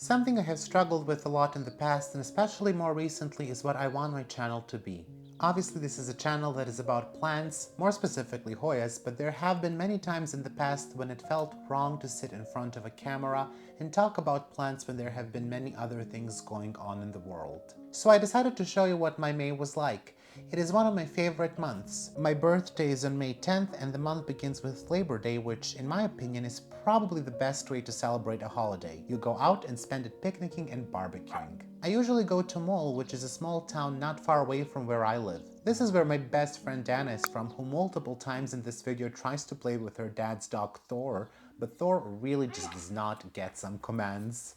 Something I have struggled with a lot in the past, and especially more recently, is what I want my channel to be. Obviously, this is a channel that is about plants, more specifically Hoyas, but there have been many times in the past when it felt wrong to sit in front of a camera and talk about plants when there have been many other things going on in the world. So I decided to show you what my May was like. It is one of my favorite months. My birthday is on May 10th, and the month begins with Labor Day, which in my opinion is probably the best way to celebrate a holiday. You go out and spend it picnicking and barbecuing. I usually go to Mol, which is a small town not far away from where I live. This is where my best friend Dana is from, who multiple times in this video tries to play with her dad's dog Thor, but Thor really just does not get some commands.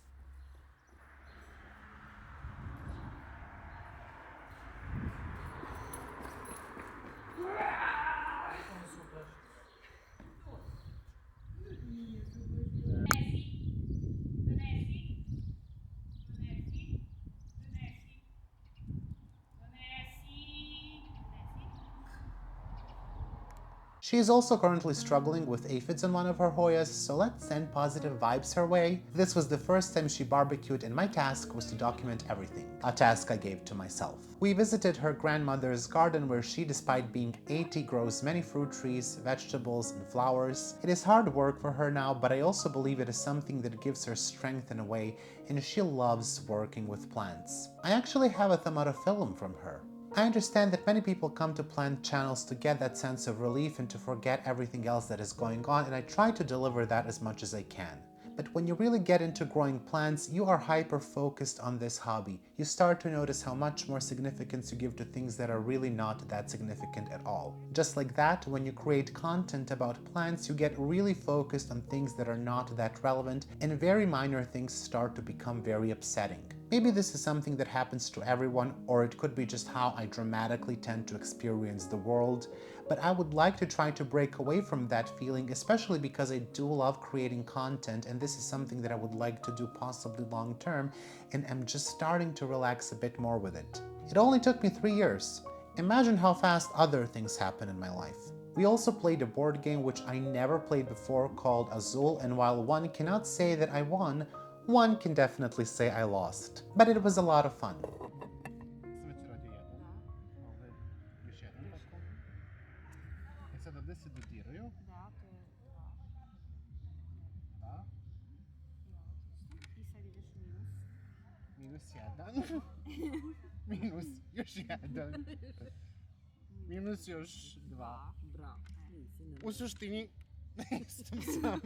She is also currently struggling with aphids on one of her Hoyas, so let's send positive vibes her way. This was the first time she barbecued, and my task was to document everything, a task I gave to myself. We visited her grandmother's garden where she, despite being 80, grows many fruit trees, vegetables, and flowers. It is hard work for her now, but I also believe it is something that gives her strength in a way, and she loves working with plants. I actually have a film from her. I understand that many people come to plant channels to get that sense of relief and to forget everything else that is going on, and I try to deliver that as much as I can. But when you really get into growing plants, you are hyper-focused on this hobby. You start to notice how much more significance you give to things that are really not that significant at all. Just like that, when you create content about plants, you get really focused on things that are not that relevant, and very minor things start to become very upsetting. Maybe this is something that happens to everyone, or it could be just how I dramatically tend to experience the world, but I would like to try to break away from that feeling, especially because I do love creating content, and this is something that I would like to do possibly long term, and I'm just starting to relax a bit more with it. It only took me 3 years. Imagine how fast other things happen in my life. We also played a board game which I never played before called Azul, and while one cannot say that I won, one can definitely say I lost. But it was a lot of fun. Minus 1. Minus już 1. Minus już 2. Usłysz ty mi... Jestem sam.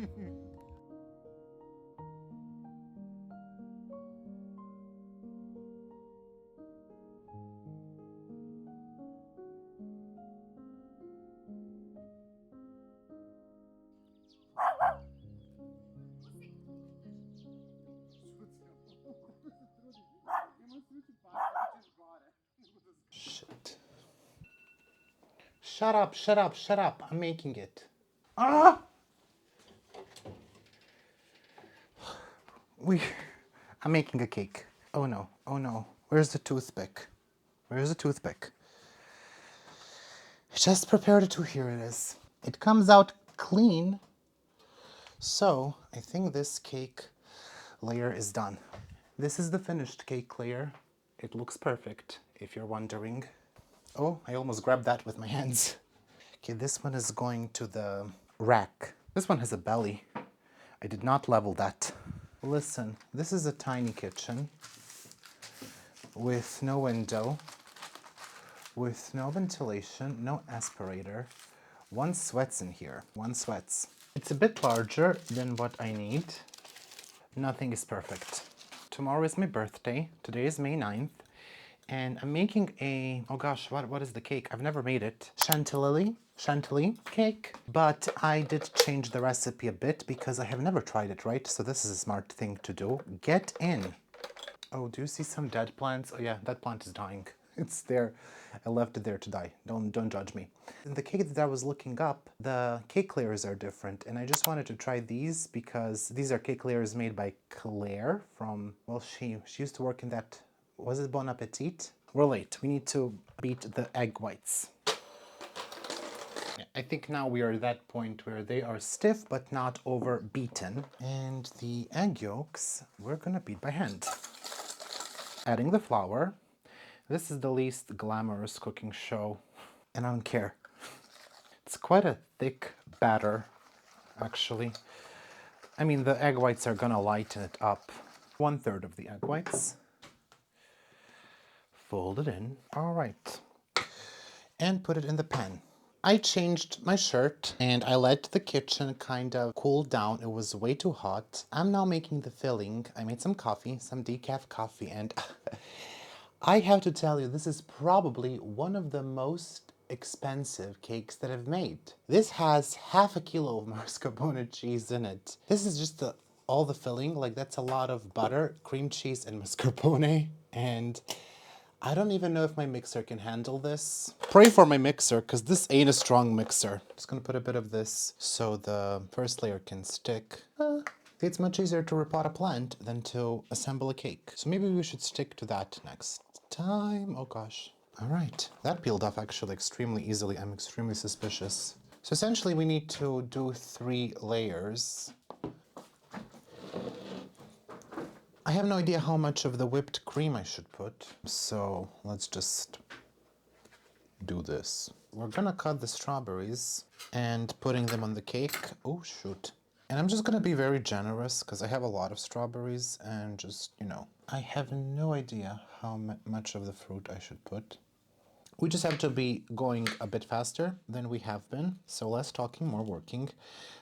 Shit. Shut up, shut up, shut up. I'm making it. Ah! I'm making a cake. Oh no, oh no. Where's the toothpick? Where's the toothpick? I just prepared it to, here it is. It comes out clean. So I think this cake layer is done. This is the finished cake layer. It looks perfect, if you're wondering. Oh, I almost grabbed that with my hands. Okay, this one is going to the rack. This one has a belly. I did not level that. Listen, this is a tiny kitchen with no window, with no ventilation, no aspirator. One sweats in here, one sweats. It's a bit larger than what I need. Nothing is perfect. Tomorrow is my birthday. Today is May 9th. And I'm making a, oh gosh, what is the cake? I've never made it. Chantilly cake. But I did change the recipe a bit because I have never tried it, right? So this is a smart thing to do. Get in. Oh, do you see some dead plants? Oh yeah, that plant is dying. It's there. I left it there to die. Don't judge me. In the cake that I was looking up, the cake layers are different, and I just wanted to try these because these are cake layers made by Claire from, well, she used to work in that, was it Bon Appetit? We're late. We need to beat the egg whites. Yeah. I think now we are at that point where they are stiff but not over beaten. And the egg yolks, we're gonna beat by hand. Adding the flour. This is the least glamorous cooking show, and I don't care. It's quite a thick batter, actually. I mean, the egg whites are gonna lighten it up. 1/3 of the egg whites. Fold it in. All right. And put it in the pan. I changed my shirt and I let the kitchen kind of cool down. It was way too hot. I'm now making the filling. I made some coffee, some decaf coffee, and I have to tell you, this is probably one of the most expensive cakes that I've made. This has 1/2 kilo of mascarpone cheese in it. This is just all the filling, like that's a lot of butter, cream cheese, and mascarpone. And I don't even know if my mixer can handle this. Pray for my mixer, because this ain't a strong mixer. Just gonna put a bit of this so the first layer can stick. It's much easier to repot a plant than to assemble a cake. So maybe we should stick to that next time. Oh gosh. All right, that peeled off actually extremely easily. I'm extremely suspicious. So essentially we need to do 3 layers. I have no idea how much of the whipped cream I should put, so let's just do this. We're gonna cut the strawberries and putting them on the cake. Oh shoot. And I'm just gonna be very generous because I have a lot of strawberries and just, you know, I have no idea how much of the fruit I should put. We just have to be going a bit faster than we have been. So less talking, more working.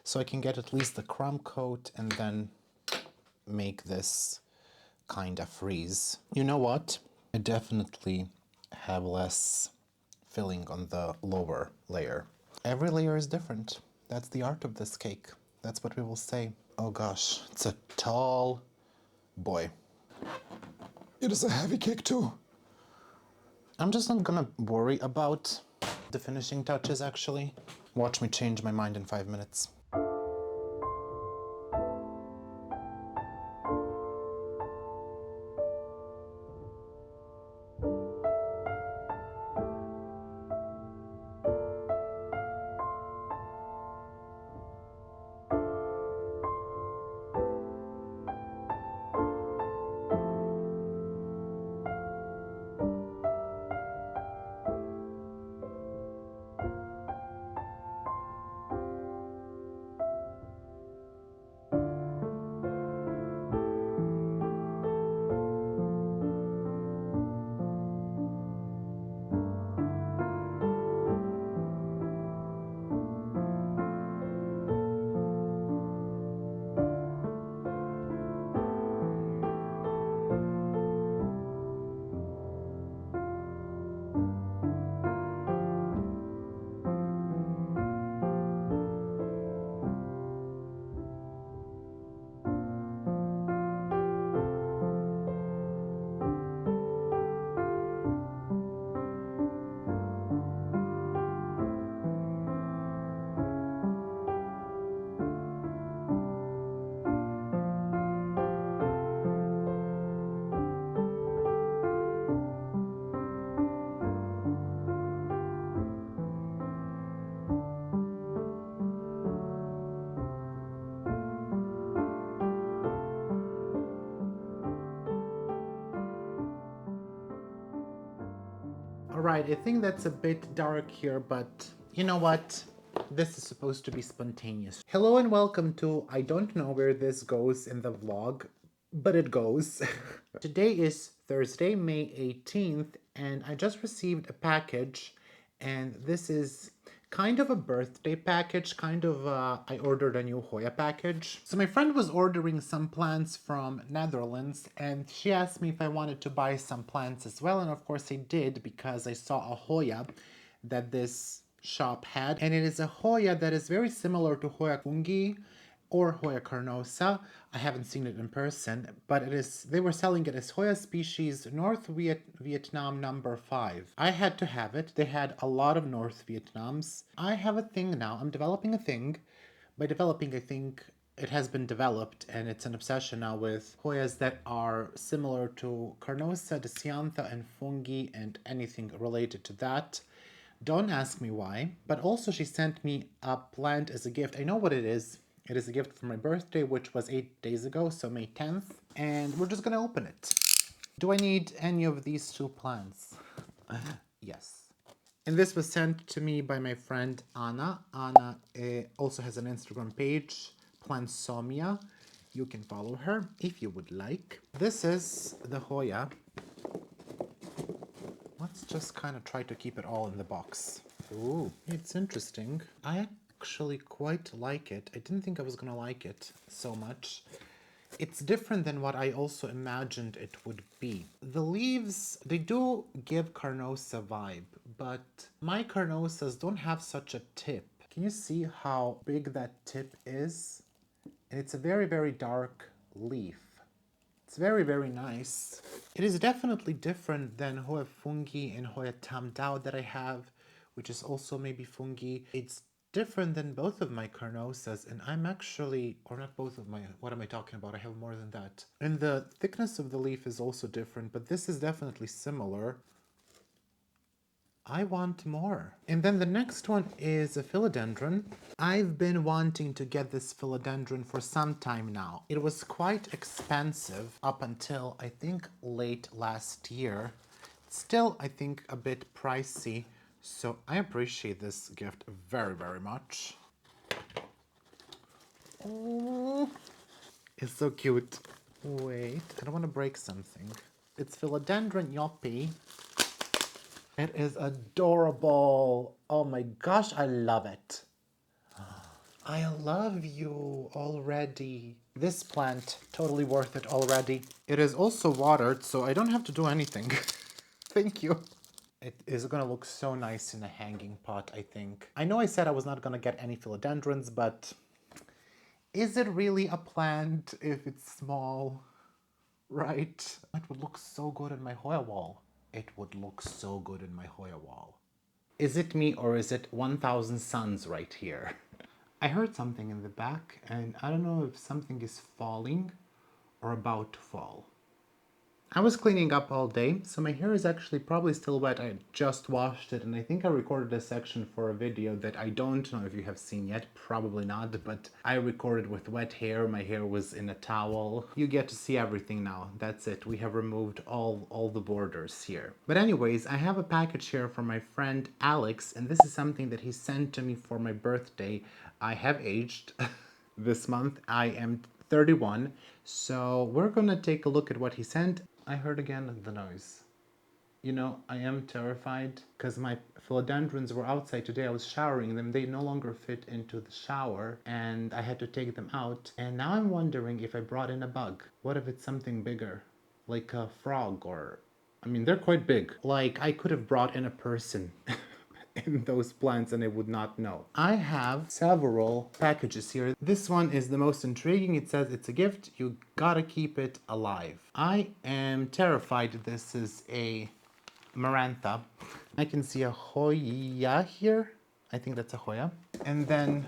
So I can get at least the crumb coat and then make this kind of freeze. You know what? I definitely have less filling on the lower layer. Every layer is different. That's the art of this cake. That's what we will say. Oh gosh, it's a tall boy. It is a heavy cake too. I'm just not gonna worry about the finishing touches actually. Watch me change my mind in 5 minutes. Alright, I think that's a bit dark here, but you know what? This is supposed to be spontaneous. Hello and welcome to, I don't know where this goes in the vlog, but it goes. Today is Thursday, May 18th, and I just received a package, and this is kind of a birthday package, I ordered a new Hoya package. So my friend was ordering some plants from Netherlands, and she asked me if I wanted to buy some plants as well, and of course I did because I saw a Hoya that this shop had, and it is a Hoya that is very similar to Hoya fungi or Hoya carnosa. I haven't seen it in person, but it is. They were selling it as Hoya species North Vietnam number 5. I had to have it. They had a lot of North Vietnams. I have a thing now. I'm developing a thing. By developing, I think it has been developed, and it's an obsession now with Hoyas that are similar to carnosa, deciantha, and fungi, and anything related to that. Don't ask me why, but also she sent me a plant as a gift. I know what it is. It is a gift for my birthday, which was 8 days ago, so May 10th, and we're just gonna open it. Do I need any of these two plants? Yes. And this was sent to me by my friend Anna. Anna also has an Instagram page, Plantsomia. You can follow her if you would like. This is the Hoya. Let's just kind of try to keep it all in the box. Ooh, it's interesting. I actually quite like it. I didn't think I was gonna like it so much. It's different than what I also imagined it would be. The leaves, they do give carnosa vibe, but my carnosas don't have such a tip. Can you see how big that tip is? And it's a very, very dark leaf. It's very, very nice. It is definitely different than Hoya fungi and Hoya tamdao that I have, which is also maybe fungi. It's different than both of my carnosas, and I'm actually, or not both of my, what am I talking about? I have more than that. And the thickness of the leaf is also different, but this is definitely similar. I want more. And then the next one is a philodendron. I've been wanting to get this philodendron for some time now. It was quite expensive up until I think late last year. Still, I think a bit pricey. So I appreciate this gift very, very much. Oh, it's so cute. Wait, I don't want to break something. It's philodendron yoppie. It is adorable. Oh my gosh, I love it. I love you already. This plant, totally worth it already. It is also watered, so I don't have to do anything. Thank you. It is gonna look so nice in a hanging pot, I think. I know I said I was not gonna get any philodendrons, but is it really a plant if it's small? Right? It would look so good in my Hoya wall. It would look so good in my Hoya wall. Is it me or is it 1000 suns right here? I heard something in the back and I don't know if something is falling or about to fall. I was cleaning up all day, so my hair is actually probably still wet. I just washed it and I think I recorded a section for a video that I don't know if you have seen yet, probably not, but I recorded with wet hair. My hair was in a towel. You get to see everything now. That's it. We have removed all the borders here. But anyways, I have a package here from my friend Alex, and this is something that he sent to me for my birthday. I have aged this month. I am 31. So we're gonna take a look at what he sent. I heard again the noise. You know, I am terrified because my philodendrons were outside today. I was showering them. They no longer fit into the shower and I had to take them out. And now I'm wondering if I brought in a bug. What if it's something bigger? Like a frog or... I mean, they're quite big. Like, I could have brought in a person. In those plants and I would not know. I have several packages here. This one is the most intriguing. It says it's a gift. You gotta keep it alive. I am terrified this is a Marantha. I can see a Hoya here. I think that's a Hoya. And then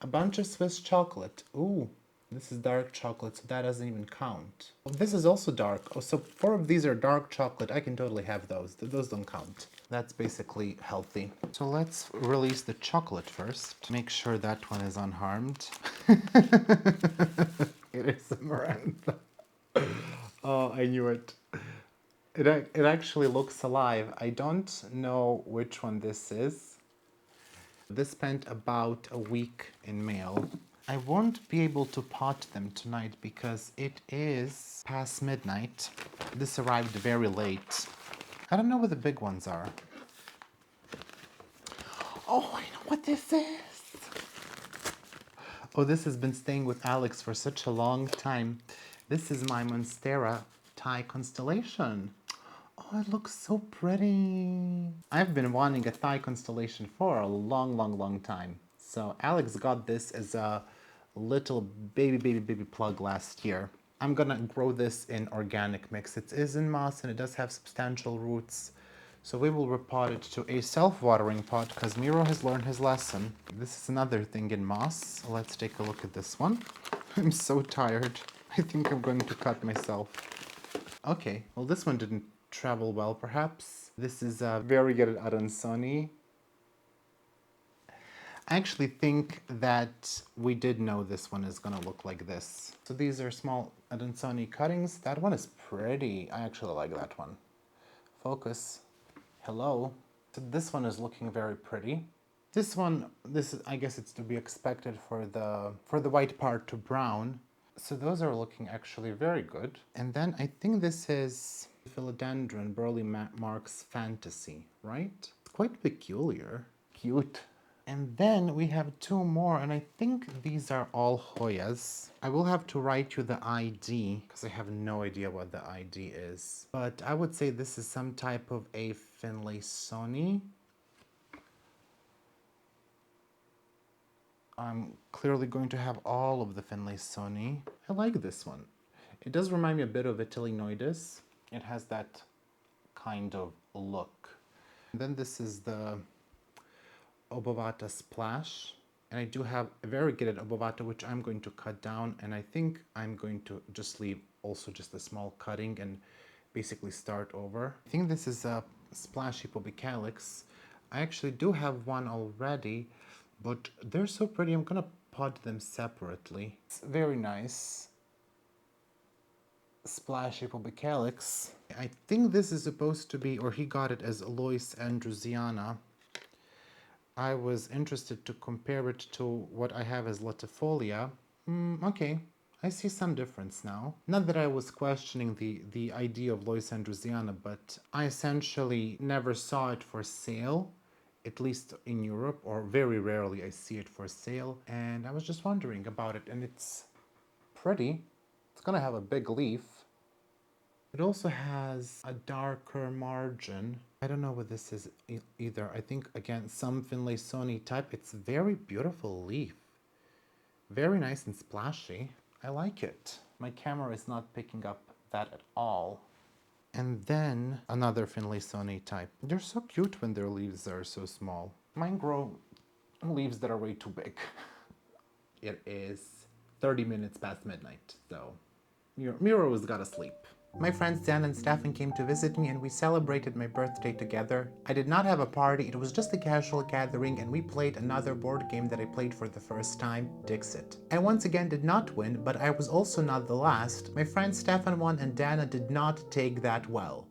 a bunch of Swiss chocolate. Ooh, this is dark chocolate, so that doesn't even count. This is also dark. Oh, so 4 of these are dark chocolate. I can totally have those. Those don't count. That's basically healthy. So let's release the chocolate first. Make sure that one is unharmed. It is a Marantha. Oh, I knew it. It actually looks alive. I don't know which one this is. This spent about a week in mail. I won't be able to pot them tonight because it is past midnight. This arrived very late. I don't know where the big ones are. Oh, I know what this is. Oh, this has been staying with Alex for such a long time. This is my Monstera Thai constellation. Oh, it looks so pretty. I've been wanting a Thai constellation for a long time. So Alex got this as a little baby plug last year. I'm gonna grow this in organic mix. It is in moss and it does have substantial roots. So we will repot it to a self-watering pot because Miro has learned his lesson. This is another thing in moss. Let's take a look at this one. I'm so tired. I think I'm going to cut myself. Okay, well this one didn't travel well, perhaps. This is a variegated aransoni. I actually think that we did know this one is gonna look like this. So these are small aransoni cuttings. That one is pretty. I actually like that one. Focus. Hello. So this one is looking very pretty. This one, I guess it's to be expected for the white part to brown. So those are looking actually very good. And then I think this is Philodendron Burley Marks Fantasy, right? It's quite peculiar. Cute. And then we have two more, and I think these are all Hoyas. I will have to write you the ID, because I have no idea what the ID is. But I would say this is some type of a Finlaysoni. I'm clearly going to have all of the Finlaysoni. I like this one. It does remind me a bit of Vitellinoidis. It has that kind of look. And then this is the Obovata Splash. And I do have a variegated Obovata, which I'm going to cut down. And I think I'm going to just leave also just a small cutting and basically start over. I think this is a Splashy Pubicalix. I actually do have one already, but they're so pretty. I'm gonna pot them separately. It's very nice. Splashy Pubicalix. I think this is supposed to be, or he got it as Alois Andrusiana. I was interested to compare it to what I have as Latifolia. Okay, I see some difference now. Not that I was questioning the idea of Lois Andrusiana, but I essentially never saw it for sale, at least in Europe, or very rarely I see it for sale. And I was just wondering about it, and it's pretty. It's gonna have a big leaf. It also has a darker margin. I don't know what this is either. I think, again, some Finlaysoni type. It's very beautiful leaf. Very nice and splashy. I like it. My camera is not picking up that at all. And then another Finlaysoni type. They're so cute when their leaves are so small. Mine grow leaves that are way too big. It is 30 minutes past midnight, so Miro's gotta sleep. My friends Dan and Stefan came to visit me and we celebrated my birthday together. I did not have a party, it was just a casual gathering and we played another board game that I played for the first time, Dixit. I once again did not win, but I was also not the last. My friends Stefan won and Dana did not take that well.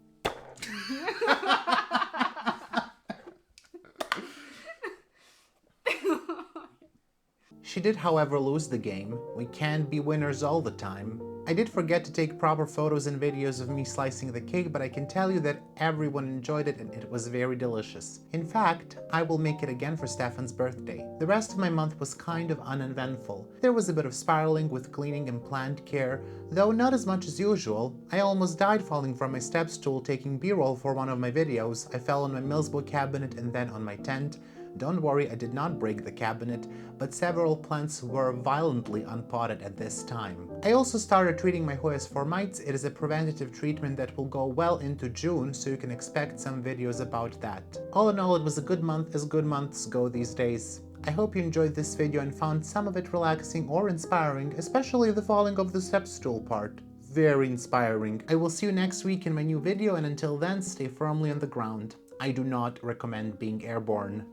She did, however, lose the game. We can't be winners all the time. I did forget to take proper photos and videos of me slicing the cake, but I can tell you that everyone enjoyed it and it was very delicious. In fact, I will make it again for Stefan's birthday. The rest of my month was kind of uneventful. There was a bit of spiraling with cleaning and plant care, though not as much as usual. I almost died falling from my step stool taking B-roll for one of my videos. I fell on my Millsbo cabinet and then on my tent. Don't worry, I did not break the cabinet, but several plants were violently unpotted at this time. I also started treating my Hoyas for mites. It is a preventative treatment that will go well into June, so you can expect some videos about that. All in all, it was a good month, as good months go these days. I hope you enjoyed this video and found some of it relaxing or inspiring, especially the falling of the step stool part. Very inspiring. I will see you next week in my new video, and until then, stay firmly on the ground. I do not recommend being airborne.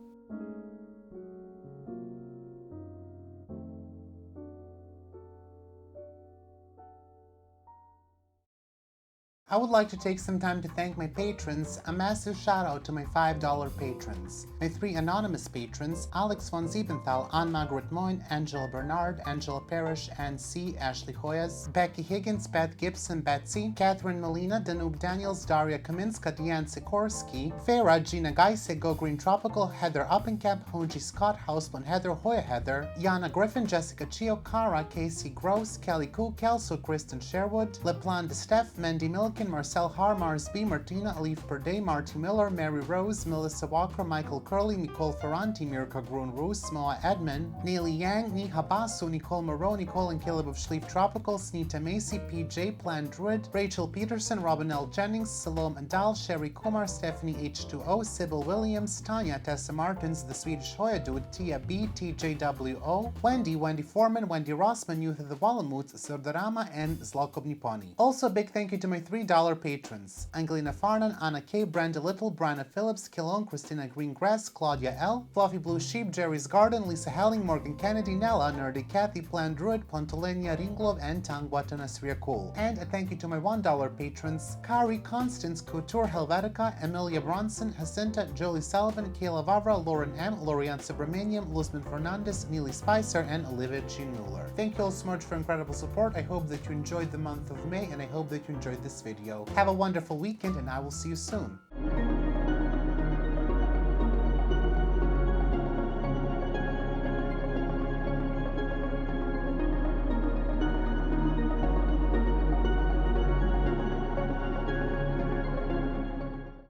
I would like to take some time to thank my patrons. A massive shout out to my $5 patrons. My 3 anonymous patrons, Alex von Siebenthal, Anne-Margaret Moyne, Angela Bernard, Angela Parrish, and C. Ashley Hoyas, Becky Higgins, Beth Gibson, Betsy, Catherine Molina, Danube Daniels, Daria Kaminska, Deanne Sikorsky, Farah, Gina Geise, Go Green Tropical, Heather Uppencamp, Honji Scott, Houseblown Heather, Hoya Heather, Yana Griffin, Jessica Chio, Kara, Casey Gross, Kelly Koo, Kelso, Kristen Sherwood, Leplan De Steph, Mandy Milk, Marcel Harmars, B. Martina, Alif Perday, Marty Miller, Mary Rose, Melissa Walker, Michael Curley, Nicole Ferranti, Mirka Grun-Roos, Moa Edmond, Neely Yang, Niha Basu, Nicole Moreau, Nicole and Caleb of Sleep Tropical, Snita Macy, PJ, Plan Druid, Rachel Peterson, Robin L. Jennings, Salome Andal, Sherry Kumar, Stephanie H2O, Sybil Williams, Tanya, Tessa Martins, The Swedish Hoya Dude, Tia B, TJWO, Wendy Foreman, Wendy Rossman, Youth of the Wallamuts, Sardorama, and Zlokobniponi. Also, a big thank you to my 3 $3 patrons: Angelina Farnan, Anna K, Brenda Little, Brianna Phillips, Kilon, Christina Greengrass, Claudia L, Fluffy Blue Sheep, Jerry's Garden, Lisa Helling, Morgan Kennedy, Nella, Nerdy Kathy, Plan Druid, Pontolenia Ringlov, and Tangwata Nasria Cool. And a thank you to my $1 patrons: Kari, Constance, Couture, Helvetica, Emilia Bronson, Jacinta, Jolie Sullivan, Kayla Vavra, Lauren M, Lorian Subramaniam, Luzman Fernandez, Neely Spicer, and Olivia G. Mueller. Thank you all so much for incredible support. I hope that you enjoyed the month of May, and I hope that you enjoyed this video. Have a wonderful weekend, and I will see you soon.